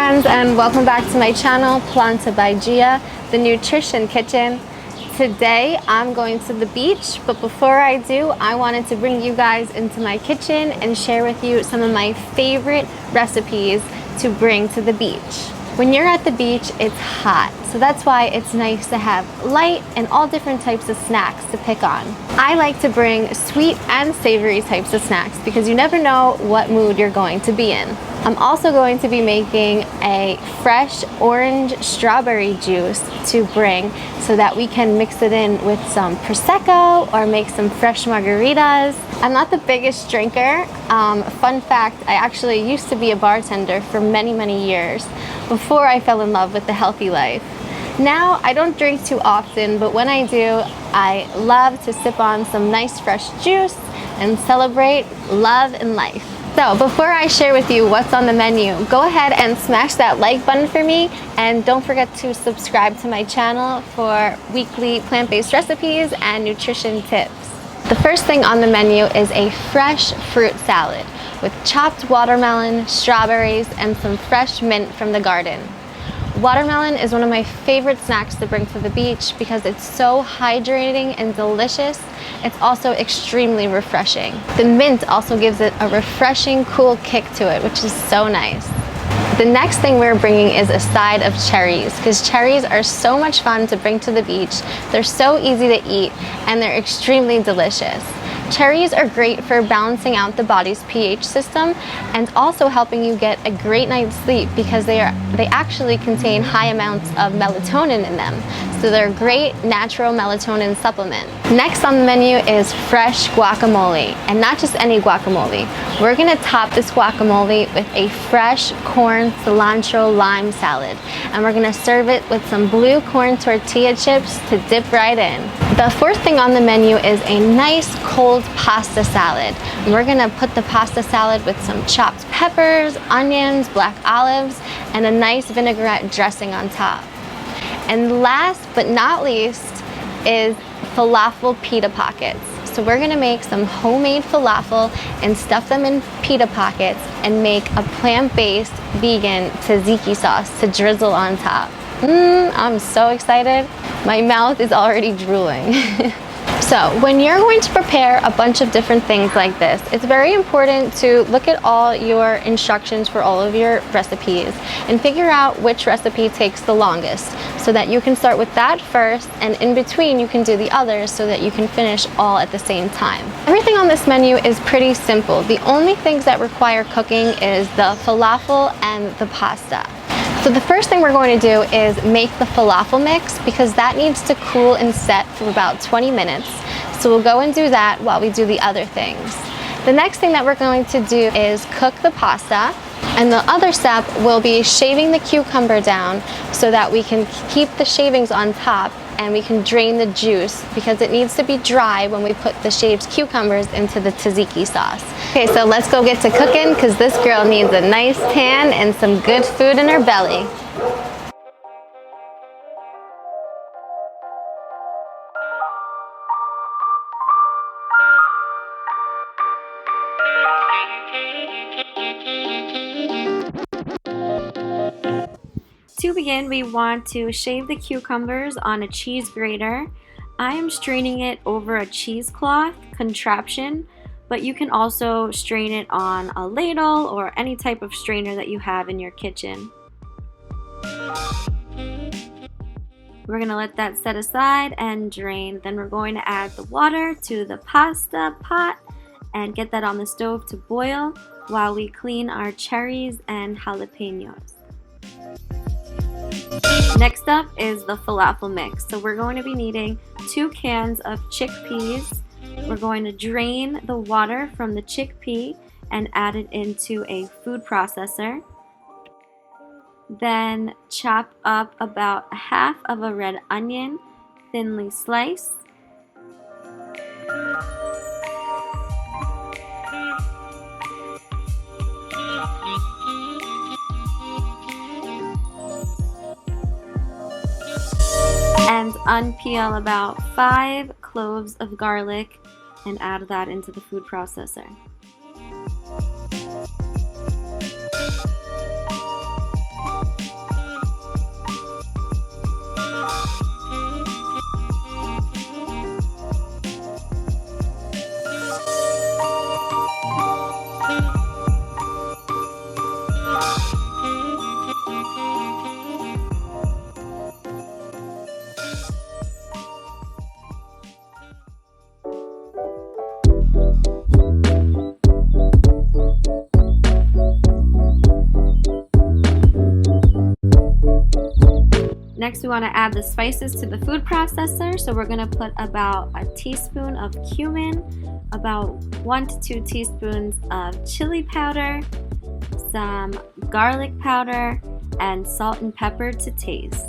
friends, and welcome back to my channel, Planta by Gia, the nutrition kitchen. Today I'm going to the beach, but before I do, I wanted to bring you guys into my kitchen and share with you some of my favorite recipes to bring to the beach. When you're at the beach, it's hot, so that's why it's nice to have light and all different types of snacks to pick on. I like to bring sweet and savory types of snacks because you never know what mood you're going to be in. I'm also going to be making a fresh orange strawberry juice to bring so that we can mix it in with some Prosecco or make some fresh margaritas. I'm not the biggest drinker. Fun fact, I actually used to be a bartender for many years before I fell in love with the healthy life. Now, I don't drink too often, but when I do, I love to sip on some nice fresh juice and celebrate love and life. So before I share with you what's on the menu, go ahead and smash that like button for me, and don't forget to subscribe to my channel for weekly plant-based recipes and nutrition tips. The first thing on the menu is a fresh fruit salad with chopped watermelon, strawberries, and some fresh mint from the garden. Watermelon is one of my favorite snacks to bring to the beach because it's so hydrating and delicious. It's also extremely refreshing. The mint also gives it a refreshing, cool kick to it, which is so nice. The next thing we're bringing is a side of cherries because cherries are so much fun to bring to the beach. They're so easy to eat and they're extremely delicious. Cherries are great for balancing out the body's pH system and also helping you get a great night's sleep because they actually contain high amounts of melatonin in them. So they're a great natural melatonin supplement. Next on the menu is fresh guacamole, and not just any guacamole. We're gonna top this guacamole with a fresh corn, cilantro, lime salad. And we're gonna serve it with some blue corn tortilla chips to dip right in. The fourth thing on the menu is a nice cold pasta salad. And we're gonna put the pasta salad with some chopped peppers, onions, black olives, and a nice vinaigrette dressing on top. And last but not least is falafel pita pockets. So we're gonna make some homemade falafel and stuff them in pita pockets and make a plant-based vegan tzatziki sauce to drizzle on top. I'm so excited. My mouth is already drooling. So when you're going to prepare a bunch of different things like this, it's very important to look at all your instructions for all of your recipes and figure out which recipe takes the longest so that you can start with that first, and in between you can do the others so that you can finish all at the same time. Everything on this menu is pretty simple. The only things that require cooking is the falafel and the pasta. So the first thing we're going to do is make the falafel mix because that needs to cool and set for about 20 minutes. So we'll go and do that while we do the other things. The next thing that we're going to do is cook the pasta, and the other step will be shaving the cucumber down so that we can keep the shavings on top and we can drain the juice because it needs to be dry when we put the shaved cucumbers into the tzatziki sauce. Okay, so let's go get to cooking because this girl needs a nice tan and some good food in her belly. To begin, we want to shave the cucumbers on a cheese grater. I am straining it over a cheesecloth contraption, but you can also strain it on a ladle or any type of strainer that you have in your kitchen. We're going to let that set aside and drain. Then we're going to add the water to the pasta pot and get that on the stove to boil while we clean our cherries and jalapenos. Next up is the falafel mix. So we're going to be needing 2 cans of chickpeas. We're going to drain the water from the chickpea and add it into a food processor. Then chop up about 1/2 of a red onion, thinly sliced. And unpeel about 5 cloves of garlic and add that into the food processor. Next, we want to add the spices to the food processor. So we're going to put about a teaspoon of cumin, about 1 to 2 teaspoons of chili powder, some garlic powder, and salt and pepper to taste.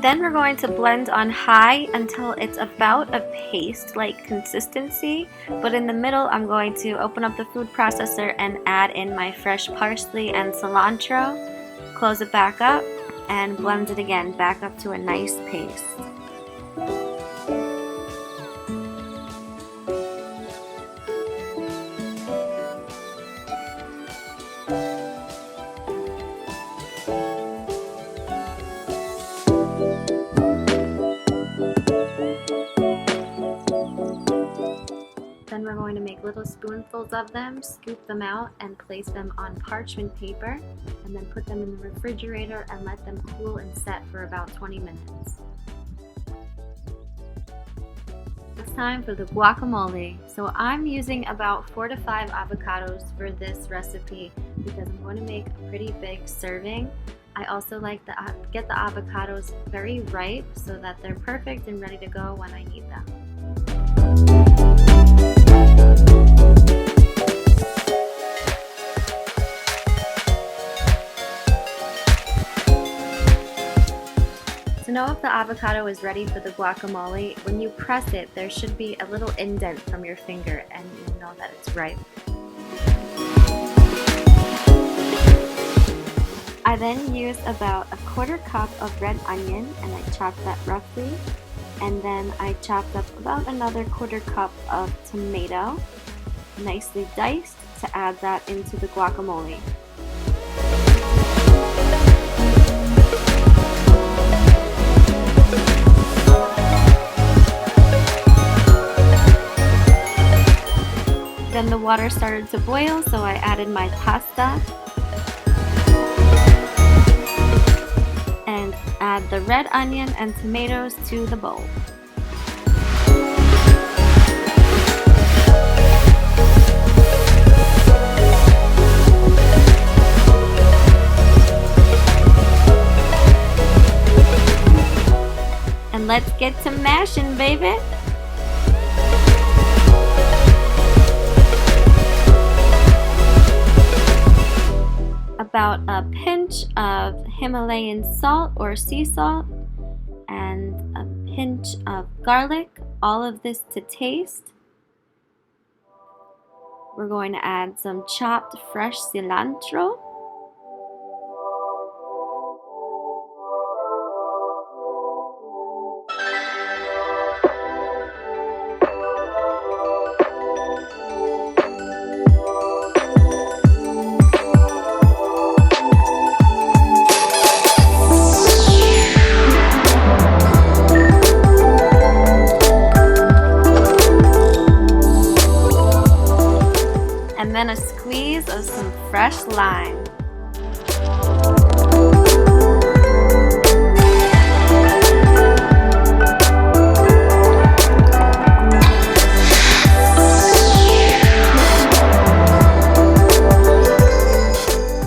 Then we're going to blend on high until it's about a paste-like consistency, but in the middle I'm going to open up the food processor and add in my fresh parsley and cilantro, close it back up, and blend it again back up to a nice paste. Then we're going to make little spoonfuls of them, scoop them out, and place them on parchment paper, and then put them in the refrigerator and let them cool and set for about 20 minutes. It's time for the guacamole. So I'm using about 4 to 5 avocados for this recipe because I'm going to make a pretty big serving. I also like to get the avocados very ripe so that they're perfect and ready to go when I need them. To know if the avocado is ready for the guacamole, when you press it, there should be a little indent from your finger and you know that it's ripe. I then used about a 1/4 cup of red onion and I chopped that roughly. And then I chopped up about another 1/4 cup of tomato, nicely diced, to add that into the guacamole. Then the water started to boil, so I added my pasta and add the red onion and tomatoes to the bowl. And let's get to mashing, baby! About a pinch of Himalayan salt or sea salt and a pinch of garlic, all of this to taste. We're going to add some chopped fresh cilantro. And then a squeeze of some fresh lime.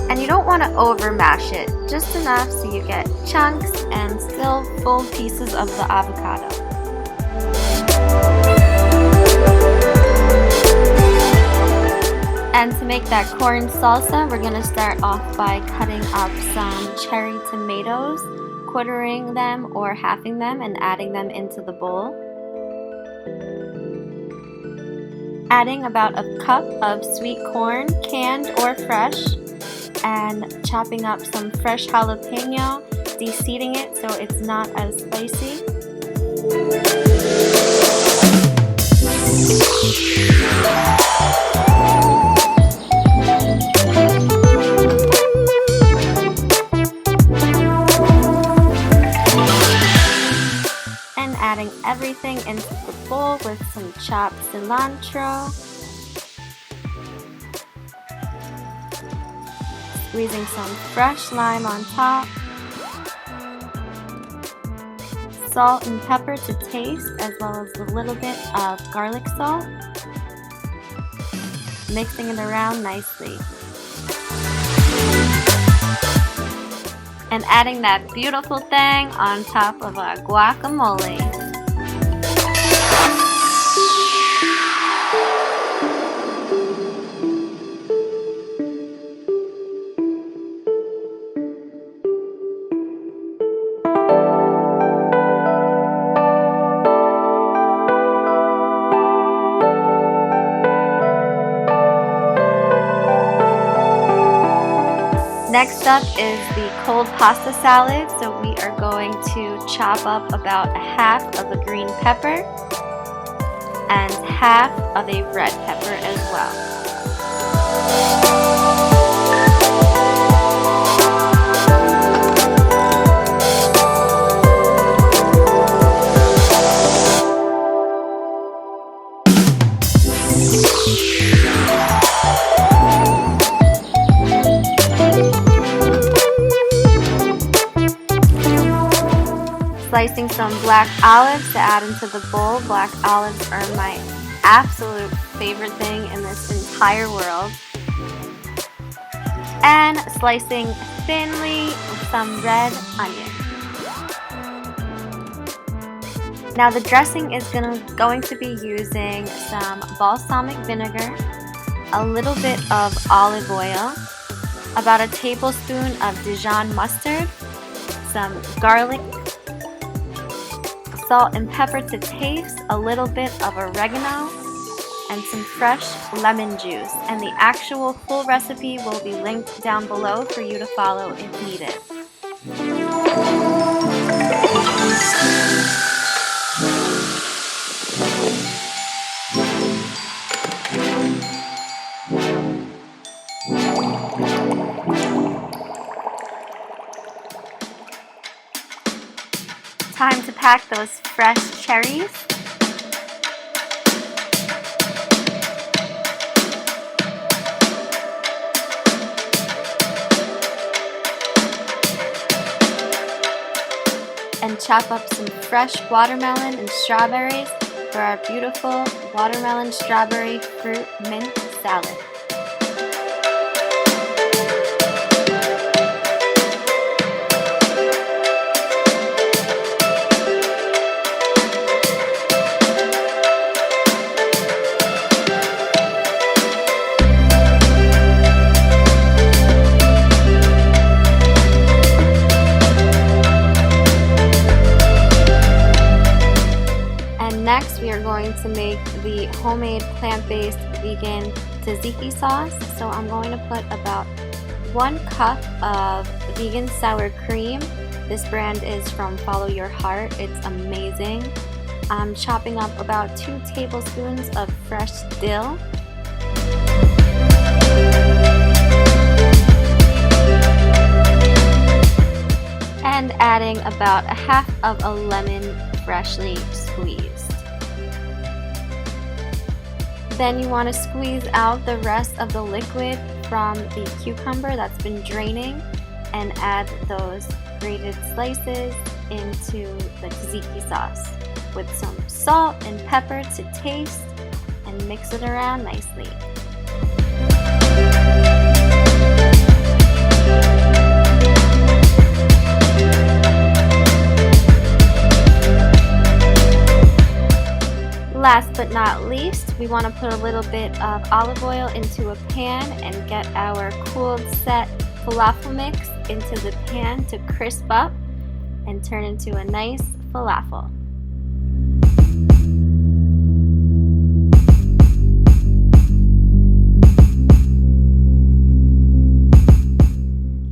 And you don't want to over mash it, just enough so you get chunks and still full pieces of the avocado. And to make that corn salsa, we're going to start off by cutting up some cherry tomatoes, quartering them or halving them and adding them into the bowl. Adding about a cup of sweet corn, canned or fresh, and chopping up some fresh jalapeno, de-seeding it so it's not as spicy. Adding everything into the bowl with some chopped cilantro Squeezing some fresh lime on top. Salt and pepper to taste, as well as a little bit of garlic salt. Mixing it around nicely. And adding that beautiful thing on top of our guacamole. Next up is the cold pasta salad. So we are going to chop up about half of a green pepper and half of a red pepper as well. Slicing some black olives to add into the bowl. Black olives are my absolute favorite thing in this entire world. And slicing thinly some red onion. Now the dressing is going to be using some balsamic vinegar, a little bit of olive oil, about a tablespoon of Dijon mustard, some garlic, salt and pepper to taste, a little bit of oregano, and some fresh lemon juice. And the actual full recipe will be linked down below for you to follow if needed. Time to pack those fresh cherries. And chop up some fresh watermelon and strawberries for our beautiful watermelon strawberry fruit mint salad. Next, we are going to make the homemade plant-based vegan tzatziki sauce. So I'm going to put about 1 cup of vegan sour cream. This brand is from Follow Your Heart. It's amazing. I'm chopping up about 2 tablespoons of fresh dill. And adding about a half of a lemon freshly squeezed. Then you want to squeeze out the rest of the liquid from the cucumber that's been draining and add those grated slices into the tzatziki sauce with some salt and pepper to taste and mix it around nicely. Last but not least, we want to put a little bit of olive oil into a pan and get our cooled set falafel mix into the pan to crisp up and turn into a nice falafel.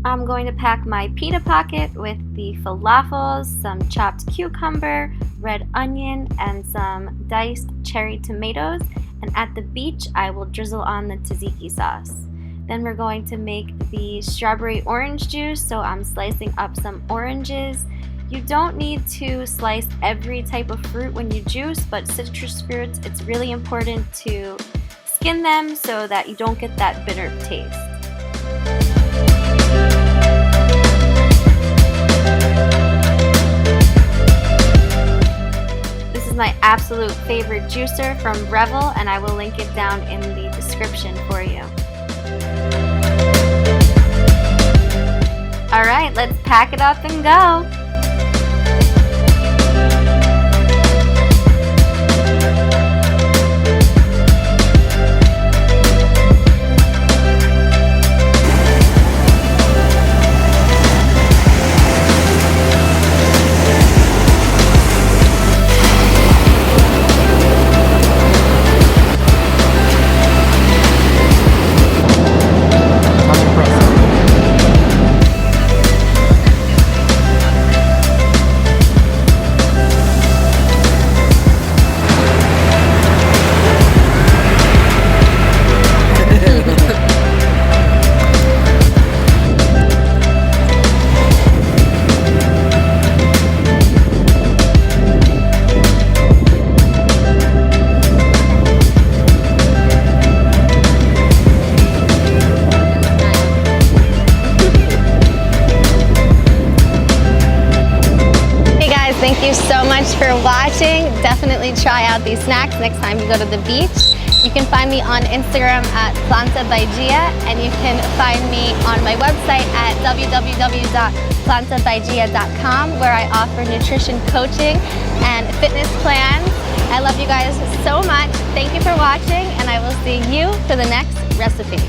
I'm going to pack my pita pocket with the falafels, some chopped cucumber, red onion, and some diced cherry tomatoes. And at the beach, I will drizzle on the tzatziki sauce. Then we're going to make the strawberry orange juice, so I'm slicing up some oranges. You don't need to slice every type of fruit when you juice, but citrus fruits, it's really important to skin them so that you don't get that bitter taste. is my absolute favorite juicer from Revel, and I will link it down in the description for you. All right, let's pack it up and go. Thank you so much for watching. Definitely try out these snacks next time you go to the beach. You can find me on Instagram at Planta by Gia, and you can find me on my website at www.plantabygia.com, where I offer nutrition coaching and fitness plans. I love you guys so much. Thank you for watching, and I will see you for the next recipe.